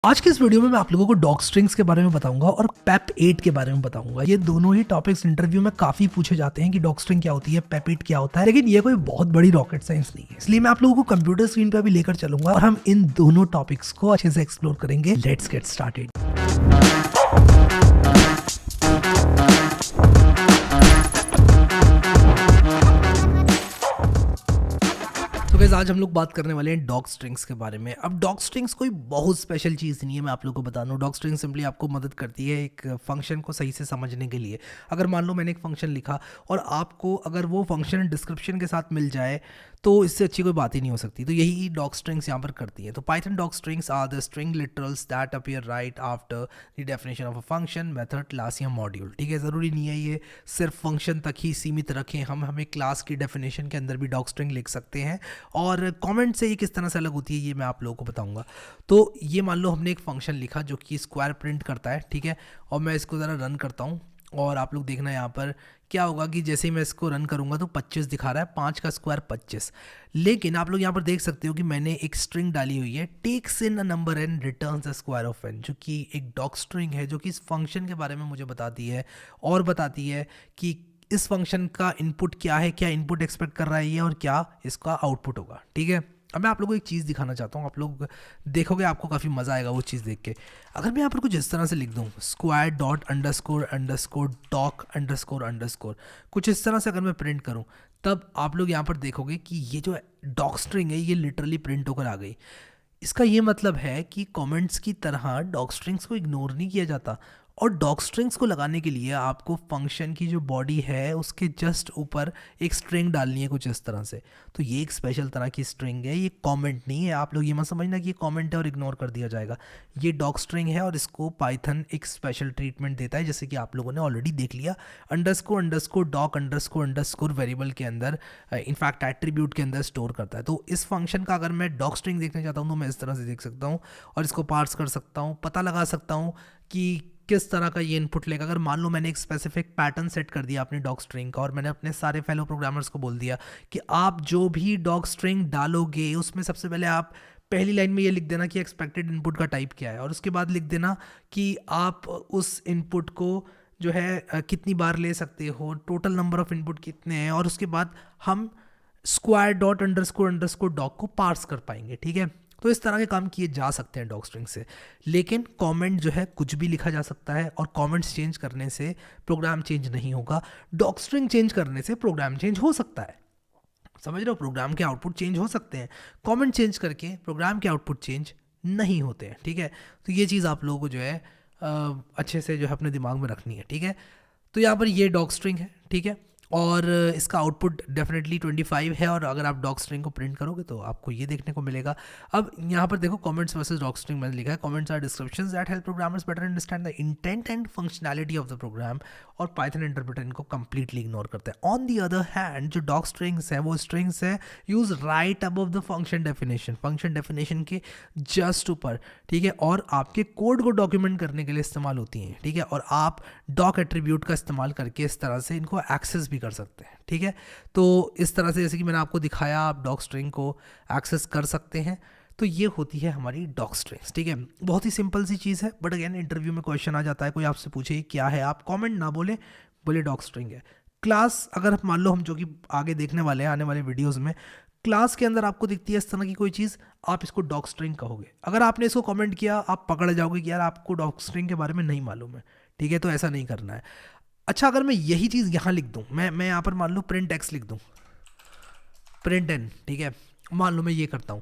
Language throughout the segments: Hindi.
आज के इस वीडियो में मैं आप लोगों को डॉग स्ट्रिंग्स के बारे में बताऊंगा और पेप 8 के बारे में बताऊंगा। ये दोनों ही टॉपिक्स इंटरव्यू में काफी पूछे जाते हैं कि डॉग स्ट्रिंग क्या होती है, पेप 8 क्या होता है, लेकिन ये कोई बहुत बड़ी रॉकेट साइंस नहीं है। इसलिए मैं आप लोगों को कंप्यूटर स्क्रीन पर भी लेकर चलूंगा और हम इन दोनों टॉपिक्स को अच्छे से एक्सप्लोर करेंगे। Let's get started. गाइस आज हम लोग बात करने वाले हैं डॉग स्ट्रिंग्स के बारे में। अब डॉग स्ट्रिंग्स कोई बहुत स्पेशल चीज़ नहीं है, मैं आप लोगों को बता दूं। डॉग स्ट्रिंग सिंपली आपको मदद करती है एक फंक्शन को सही से समझने के लिए। अगर मान लो मैंने एक फंक्शन लिखा और आपको अगर वो फंक्शन डिस्क्रिप्शन के साथ मिल जाए तो इससे अच्छी कोई बात ही नहीं हो सकती। तो यही डॉग स्ट्रिंग्स यहाँ पर करती है। तो Python doc strings are the string literals that appear right after the definition of a function, method, class या मॉड्यूल। ठीक है, ज़रूरी नहीं है ये सिर्फ फंक्शन तक ही सीमित रखें, हमें क्लास की डेफिनेशन के अंदर भी डॉग स्ट्रिंग लिख सकते हैं। और कमेंट से ये किस तरह से अलग होती है ये मैं आप लोगों को बताऊंगा। तो ये मान लो हमने एक फंक्शन लिखा जो कि स्क्वायर प्रिंट करता है, ठीक है, और मैं इसको ज़रा रन करता हूँ और आप लोग देखना यहाँ पर क्या होगा कि जैसे ही मैं इसको रन करूँगा तो 25 दिखा रहा है, 5 का स्क्वायर 25। लेकिन आप लोग यहाँ पर देख सकते हो कि मैंने एक स्ट्रिंग डाली हुई है, takes in a number n returns the square of n, जो कि एक डॉग स्ट्रिंग है जो कि इस फंक्शन के बारे में मुझे बताती है और बताती है कि इस फंक्शन का इनपुट क्या है, क्या इनपुट एक्सपेक्ट कर रहा है ये और क्या इसका आउटपुट होगा। ठीक है, अब मैं आप लोगों को एक चीज़ दिखाना चाहता हूँ, आप लोग देखोगे आपको काफ़ी मज़ा आएगा वो चीज़ देख के। अगर मैं यहाँ पर कुछ इस तरह से लिख दूँ square dot underscore underscore doc underscore underscore, कुछ इस तरह से अगर मैं प्रिंट करूँ, तब आप लोग यहाँ पर देखोगे कि ये जो डॉग स्ट्रिंग है ये लिटरली प्रिंट होकर आ गई। इसका ये मतलब है कि कमेंट्स की तरह डॉग स्ट्रिंग्स को इग्नोर नहीं किया जाता। और डॉग स्ट्रिंग्स को लगाने के लिए आपको फंक्शन की जो बॉडी है उसके जस्ट ऊपर एक स्ट्रिंग डालनी है कुछ इस तरह से। तो ये एक स्पेशल तरह की स्ट्रिंग है, ये कमेंट नहीं है। आप लोग ये मत समझना कि ये कमेंट है और इग्नोर कर दिया जाएगा। ये डॉग स्ट्रिंग है और इसको पाइथन एक स्पेशल ट्रीटमेंट देता है, जैसे कि आप लोगों ने ऑलरेडी देख लिया। अंडरस्कोर डॉक अंडरस्कोर वेरिएबल के अंदर, इनफैक्ट एट्रीब्यूट के अंदर स्टोर करता है। तो इस फंक्शन का अगर मैं डॉग स्ट्रिंग देखना चाहता हूँ तो मैं इस तरह से देख सकता हूँ और इसको पार्स कर सकता हूँ, पता लगा सकता हूँ कि किस तरह का ये इनपुट लेगा। अगर मान लो मैंने एक स्पेसिफिक पैटर्न सेट कर दिया अपनी डॉग स्ट्रिंग का और मैंने अपने सारे फेलो प्रोग्रामर्स को बोल दिया कि आप जो भी डॉग स्ट्रिंग डालोगे उसमें सबसे पहले आप पहली लाइन में ये लिख देना कि एक्सपेक्टेड इनपुट का टाइप क्या है, और उसके बाद लिख देना कि आप उस इनपुट को जो है कितनी बार ले सकते हो, टोटल नंबर ऑफ इनपुट कितने हैं, और उसके बाद हम स्क्वायर डॉट अंडरस्कोर डॉग को पार्स कर पाएंगे। ठीक है, तो इस तरह के काम किए जा सकते हैं डॉग स्ट्रिंग से। लेकिन कमेंट जो है कुछ भी लिखा जा सकता है और कमेंट्स चेंज करने से प्रोग्राम चेंज नहीं होगा। डॉग स्ट्रिंग चेंज करने से प्रोग्राम चेंज हो सकता है, समझ रहे हो, प्रोग्राम के आउटपुट चेंज हो सकते हैं। कमेंट चेंज करके प्रोग्राम के आउटपुट चेंज नहीं होते हैं। ठीक है, तो ये चीज़ आप लोगों को जो है अच्छे से जो है अपने दिमाग में रखनी है। ठीक है, तो यहाँ पर ये डॉग स्ट्रिंग है, ठीक है, और इसका आउटपुट डेफिनेटली 25 है। और अगर आप डॉग स्ट्रिंग को प्रिंट करोगे तो आपको ये देखने को मिलेगा। अब यहाँ पर देखो कमेंट्स वर्सेस डॉग स्ट्रिंग मैंने लिखा है, comments are descriptions that help programmers better understand the intent and functionality of the program, और पाइथन इंटरप्रेटर इनको कंप्लीटली इग्नोर करता है। ऑन दी अदर हैंड जो डॉग स्ट्रिंग्स है वो स्ट्रिंग्स है use right above the function definition के जस्ट ऊपर, ठीक है, और आपके कोड को डॉक्यूमेंट करने के लिए इस्तेमाल होती हैं। ठीक है, और आप डॉक एट्रीब्यूट का इस्तेमाल करके इस तरह से इनको एक्सेस भी कर सकते हैं। ठीक है, तो इस तरह से जैसे कि मैंने आपको दिखाया आप डॉग स्ट्रिंग को एक्सेस कर सकते हैं। तो ये होती है हमारी डॉग स्ट्रिंग्स। ठीक है, बहुत ही सिंपल सी चीज़ है, बट अगेन इंटरव्यू में क्वेश्चन आ जाता है, कोई आपसे पूछे क्या है, आप कमेंट ना बोले डॉग स्ट्रिंग है। क्लास अगर मान लो हम जो कि आगे देखने वाले हैं आने वाले वीडियोस में, क्लास के अंदर आपको दिखती है इस तरह की कोई चीज़, आप इसको डॉग स्ट्रिंग कहोगे। अगर आपने इसको कमेंट किया आप पकड़ जाओगे कि यार आपको डॉग स्ट्रिंग के बारे में नहीं मालूम है। ठीक है, तो ऐसा नहीं करना है। अच्छा, अगर मैं यही चीज़ यहाँ लिख दूँ, मैं यहाँ पर मान लो प्रिंट एक्स लिख दूँ, प्रिंट एन, ठीक है, मान लो मैं ये करता हूँ,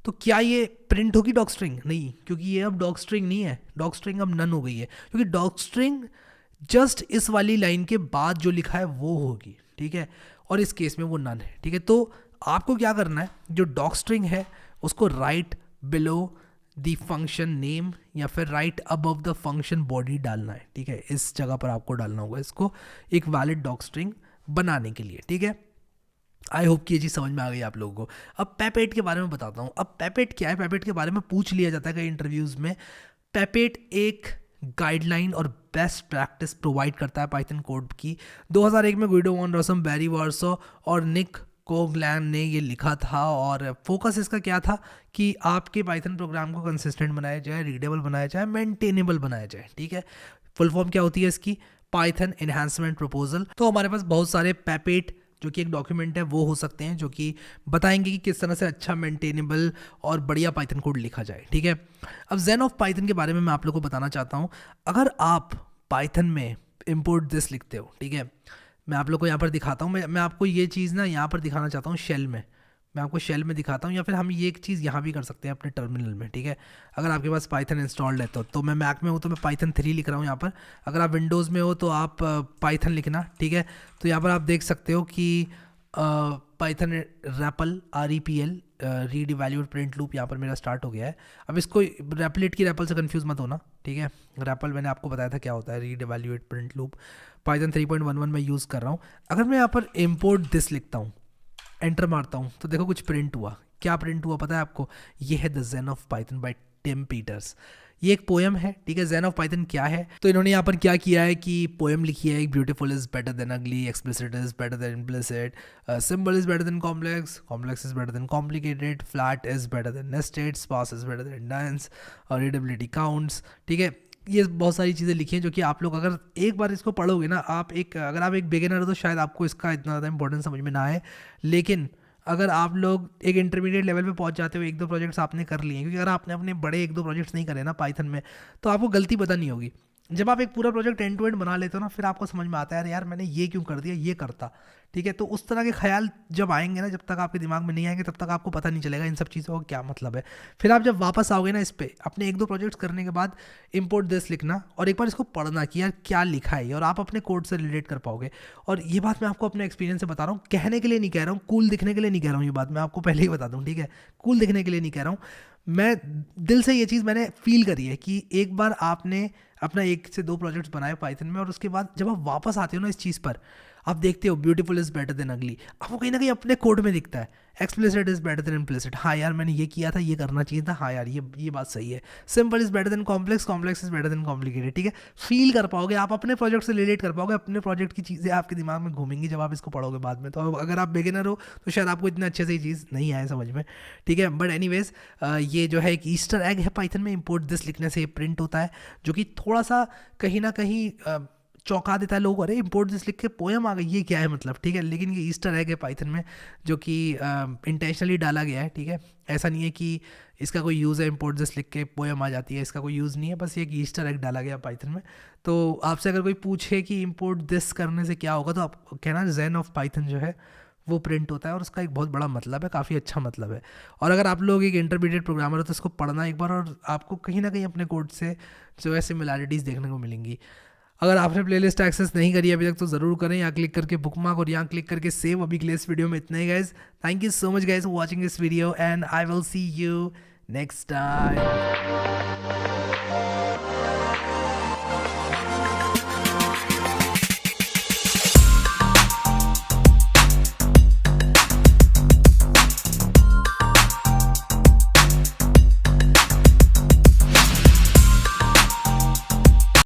तो क्या ये प्रिंट होगी डॉग स्ट्रिंग? नहीं, क्योंकि ये अब डॉग स्ट्रिंग नहीं है, डॉग स्ट्रिंग अब नन हो गई है, क्योंकि डॉग स्ट्रिंग जस्ट इस वाली लाइन के बाद जो लिखा है वो होगी। ठीक है, और इस केस में वो नन है। ठीक है, तो आपको क्या करना है, जो डॉग स्ट्रिंग है उसको right below the function name या फिर right above the function body डालना है। ठीक है, इस जगह पर आपको डालना होगा इसको एक वैलिड डॉग स्ट्रिंग बनाने के लिए। ठीक है, आई होप कि ये चीज़ समझ में आ गई आप लोगों को। अब पेप 8 के बारे में बताता हूँ। अब पेप 8 क्या है, पेप 8 के बारे में पूछ लिया जाता है कई इंटरव्यूज़ में। पेप 8 एक गाइडलाइन और बेस्ट प्रैक्टिस प्रोवाइड करता है पाइथन कोड की। 2001 में गुइडो वॉन रॉसम, बैरी वार्सो और निक कोगलैन ने ये लिखा था और फोकस इसका क्या था कि आपके पाइथन प्रोग्राम को कंसिस्टेंट बनाया जाए, रीडेबल बनाया जाए, मेंटेनेबल बनाया जाए। ठीक है, फुल फॉर्म क्या होती है इसकी? Python enhancement proposal. तो हमारे पास बहुत सारे पैपेट जो कि एक डॉक्यूमेंट है वो हो सकते हैं जो कि बताएंगे कि किस तरह से अच्छा मेंटेनेबल और बढ़िया पाइथन कोड लिखा जाए। ठीक है, अब ज़ेन ऑफ पाइथन के बारे में मैं आप लोगों को बताना चाहता हूँ। अगर आप पाइथन में इम्पोर्ट दिस लिखते हो, ठीक है, मैं आप लोग को यहाँ पर दिखाता हूँ। मैं आपको ये चीज़ ना यहाँ पर दिखाना चाहता हूँ शेल में। मैं आपको शेल में दिखाता हूँ, या फिर हम ये एक चीज़ यहाँ भी कर सकते हैं अपने टर्मिनल में। ठीक है, अगर आपके पास पाइथन इंस्टॉल्ड है तो मैं मैक में हूँ तो मैं पाइथन 3 लिख रहा हूँ यहाँ पर। अगर आप विंडोज़ में हो तो आप पाइथन लिखना। ठीक है, तो यहाँ पर आप देख सकते हो कि Python rappel REPL read evaluate print loop यहाँ पर मेरा स्टार्ट हो गया है। अब इसको रैपलेट की रैपल से कंफ्यूज मत होना। ठीक है, रैपल मैंने आपको बताया था क्या होता है, read evaluate print loop. Python 3.11 में यूज़ कर रहा हूँ। अगर मैं यहाँ पर इम्पोर्ट दिस लिखता हूँ, एंटर मारता हूँ, तो देखो कुछ प्रिंट हुआ। क्या प्रिंट हुआ पता है आपको? ये है the Zen of Python by Tim Peters. ये एक पोएम है। ठीक है, ज़ेन ऑफ पाइथन क्या है? तो इन्होंने यहाँ पर क्या किया है कि पोएम लिखी है। Beautiful is better than ugly, explicit is better than implicit, simple is better than complex, complex is better than complicated, flat is better than nested, sparse is better than dense, और रीडेबिलिटी काउंट्स। ठीक है, ये बहुत सारी चीज़ें लिखी हैं जो कि आप लोग अगर एक बार इसको पढ़ोगे ना, अगर आप एक बिगिनर हो तो शायद आपको इसका इतना ज़्यादा इंपॉर्टेंस समझ में ना आए। लेकिन अगर आप लोग एक इंटरमीडिएट लेवल पे पहुंच जाते हो, 1-2 प्रोजेक्ट्स आपने कर लिए, क्योंकि अगर आपने अपने बड़े 1-2 प्रोजेक्ट्स नहीं करे ना पाइथन में, तो आपको गलती पता नहीं होगी। जब आप एक पूरा प्रोजेक्ट एंड टू एंड बना लेते हो ना, फिर आपको समझ में आता है यार मैंने ये क्यों कर दिया, ये करता। ठीक है, तो उस तरह के ख्याल जब आएंगे ना, जब तक आपके दिमाग में नहीं आएंगे तब तक आपको पता नहीं चलेगा इन सब चीज़ों का क्या मतलब है। फिर आप जब वापस आओगे ना इस पे, अपने 1-2 प्रोजेक्ट्स करने के बाद इम्पोर्ट दिस लिखना और एक बार इसको पढ़ना कि यार क्या लिखा है, और आप अपने कोड से रिलेट कर पाओगे। और ये बात मैं आपको अपने एक्सपीरियंस से बता रहा हूँ, कहने के लिए नहीं कह रहा हूँ, कूल दिखने के लिए नहीं कह रहा हूँ। ये बात मैं आपको पहले ही बता दूँ। ठीक है, कूल दिखने के लिए नहीं कह रहा हूँ, मैं दिल से ये चीज़ मैंने फील करी है कि एक बार आपने अपना 1 से 2 प्रोजेक्ट्स बनाए पाइथन में, और उसके बाद जब आप वापस आते हो ना इस चीज़ पर, आप देखते हो ब्यूटीफुल इज बेटर देन अगली, आपको कहीं ना कहीं अपने कोड में दिखता है। Explicit is better than implicit, हाँ यार मैंने ये किया था, ये करना चाहिए था, हाँ यार ये बात सही है। Simple is better than complex, complex is better than complicated. ठीक है, फील कर पाओगे आप, अपने प्रोजेक्ट से रिलेट कर पाओगे, अपने प्रोजेक्ट की चीज़ें आपके दिमाग में घूमेंगी जब आप इसको पढ़ोगे बाद में। तो अगर आप बिगिनर हो तो शायद आपको इतना अच्छे से ये चीज़ नहीं आए समझ में। ठीक है, बट एनीवेज ये जो है एक ईस्टर एग है पाइथन में। इम्पोर्ट दिस लिखने से ये प्रिंट होता है, जो कि थोड़ा सा कहीं ना कहीं चौंका देता है लोग, अरे इम्पोर्ट दिस लिख के पोएम आ गई, ये क्या है मतलब। ठीक है, लेकिन ये ईस्टर एग है पाइथन में जो कि इंटेंशनली डाला गया है। ठीक है, ऐसा नहीं है कि इसका कोई यूज़ है इम्पोर्ट दिस लिख के पोएम आ जाती है, इसका कोई यूज़ नहीं है, बस ये एक ईस्टर एग डाला गया पाइथन में। तो आपसे अगर कोई पूछे कि इम्पोर्ट दिस करने से क्या होगा, तो आप कहना ज़ेन ऑफ पाइथन जो है वो प्रिंट होता है, और उसका एक बहुत बड़ा मतलब है, काफ़ी अच्छा मतलब है। और अगर आप लोग एक इंटरमीडिएट प्रोग्रामर हो तो इसको पढ़ना एक बार, और आपको कहीं ना कहीं अपने कोड से जो है सिमिलैरिटीज़ देखने को मिलेंगी। अगर आपने प्लेलिस्ट एक्सेस नहीं करी अभी तक तो ज़रूर करें, यहाँ क्लिक करके बुकमार्क और यहाँ क्लिक करके सेव। अभी के लिए इस वीडियो में इतना ही guys. Thank you so much guys for watching this video, and I will see you next time.